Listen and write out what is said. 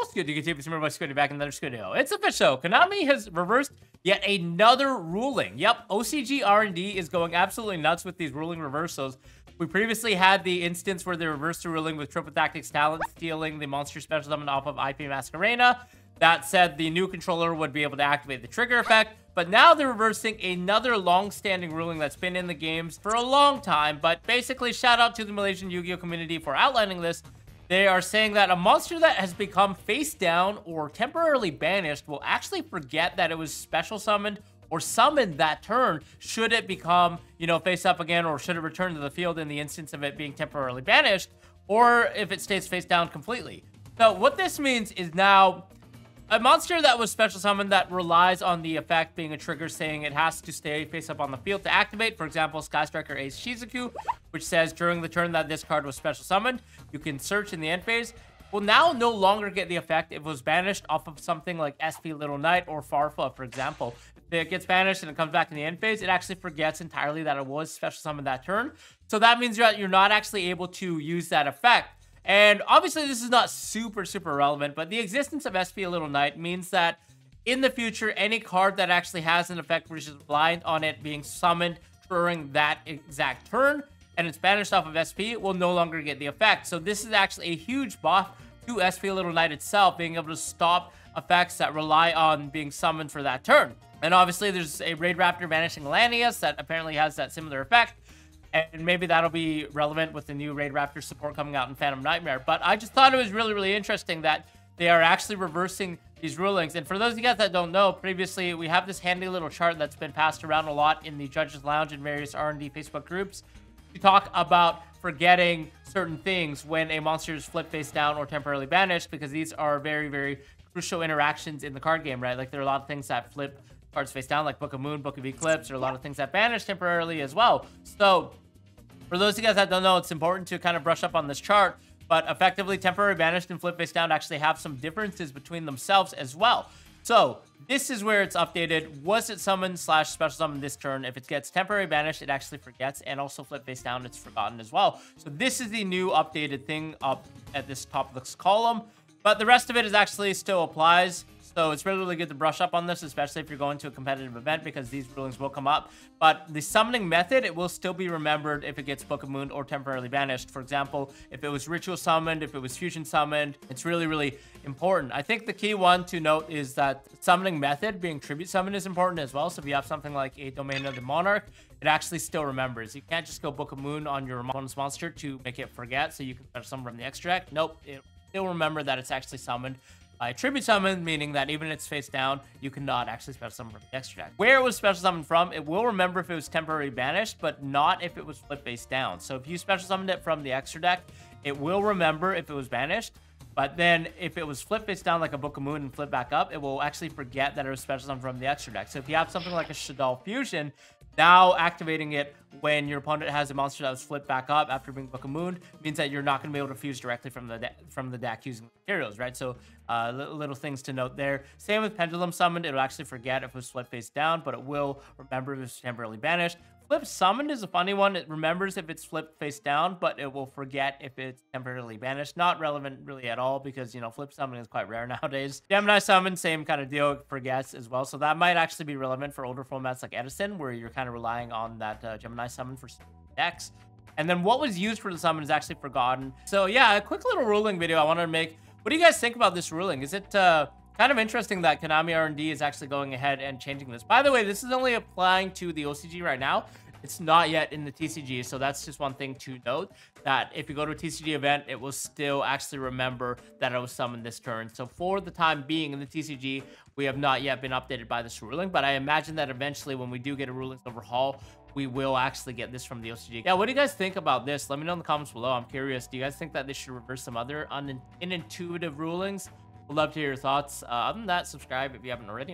what's good? You can see my Squiddy back in another Squiddy. It's official. Konami has reversed yet another ruling. Yep, OCG R&D is going absolutely nuts with these ruling reversals. We previously had the instance where they reversed the ruling with Triple Tactics Talent stealing the monster special summon off of IP Masquerena. That said, the new controller would be able to activate the trigger effect, but now they're reversing another long-standing ruling that's been in the games for a long time. But basically, shout out to the Malaysian Yu-Gi-Oh community for outlining this. They are saying that a monster that has become face down or temporarily banished will actually forget that it was special summoned or summoned that turn should it become, you know, face up again, or should it return to the field in the instance of it being temporarily banished, or if it stays face down completely. So what this means is now a monster that was special summoned that relies on the effect being a trigger saying it has to stay face up on the field to activate. For example, Sky Striker Ace Shizuku, which says during the turn that this card was special summoned, you can search in the end phase, will now no longer get the effect if it was banished off of something like SP Little Knight or Farfa, for example. If it gets banished and it comes back in the end phase, it actually forgets entirely that it was special summoned that turn. So that means you're not actually able to use that effect. And obviously this is not super relevant, but the existence of SP Little Knight means that in the future, any card that actually has an effect which is blind on it being summoned during that exact turn and it's banished off of SP will no longer get the effect. So this is actually a huge buff to SP Little Knight itself, being able to stop effects that rely on being summoned for that turn. And obviously there's a Raid Raptor Vanishing Lanius that apparently has that similar effect. And maybe that'll be relevant with the new Raid Raptor support coming out in Phantom Nightmare. But I just thought it was really interesting that they are actually reversing these rulings. And for those of you guys that don't know, previously we have this handy little chart that's been passed around a lot in the Judges Lounge and various R&D Facebook groups to talk about forgetting certain things when a monster is flipped face down or temporarily banished, because these are very crucial interactions in the card game, right? Like there are a lot of things that flip cards face down, like Book of Moon, Book of Eclipse, or a lot of things that banish temporarily as well. So for those of you guys that don't know, it's important to kind of brush up on this chart, but effectively temporary banished and flip face down actually have some differences between themselves as well. So this is where it's updated. Was it summoned / special summon this turn? If it gets temporary banished, it actually forgets, and also flip face down, it's forgotten as well. So this is the new updated thing up at this top of this column, but the rest of it is actually still applies. So it's really good to brush up on this, especially if you're going to a competitive event, because these rulings will come up. But the summoning method, it will still be remembered if it gets Book of Moon or temporarily banished. For example, if it was ritual summoned, if it was fusion summoned, it's really important. I think the key one to note is that summoning method being tribute summon is important as well. So if you have something like a Domain of the Monarch, it actually still remembers. You can't just go Book of Moon on your opponent's monster to make it forget so you can summon from the extra deck. Nope, it will remember that it's actually summoned by tribute summon, meaning that even if it's face down, you cannot actually special summon from the extra deck. Where it was special summoned from, it will remember if it was temporarily banished, but not if it was flip face down. So if you special summoned it from the extra deck, it will remember if it was banished. But then if it was flip face down like a Book of Moon and flip back up, it will actually forget that it was special summoned from the extra deck. So if you have something like a Shaddoll Fusion, now activating it when your opponent has a monster that was flipped back up after being Book of Moon means that you're not going to be able to fuse directly from the deck using materials, right? So little things to note there. Same with Pendulum Summoned. It'll actually forget if it was flip face down, but it will remember if it's temporarily banished. Flip Summoned is a funny one. It remembers if it's flipped face down, but it will forget if it's temporarily banished. Not relevant really at all, because, you know, Flip Summoning is quite rare nowadays. Gemini Summon, same kind of deal, it forgets as well. So that might actually be relevant for older formats like Edison, where you're kind of relying on that Gemini Summon for decks. And then what was used for the summon is actually forgotten. So yeah, a quick little ruling video I wanted to make. What do you guys think about this ruling? Is it kind of interesting that Konami R&D is actually going ahead and changing this? By the way, this is only applying to the OCG right now. It's not yet in the TCG, so that's just one thing to note, that if you go to a TCG event, it will still actually remember that it was summoned this turn. So for the time being in the TCG, we have not yet been updated by this ruling, but I imagine that eventually when we do get a rulings overhaul, we will actually get this from the OCG. Yeah, what do you guys think about this? Let me know in the comments below. I'm curious. Do you guys think that they should reverse some other unintuitive rulings? Would love to hear your thoughts. Other than that, subscribe if you haven't already.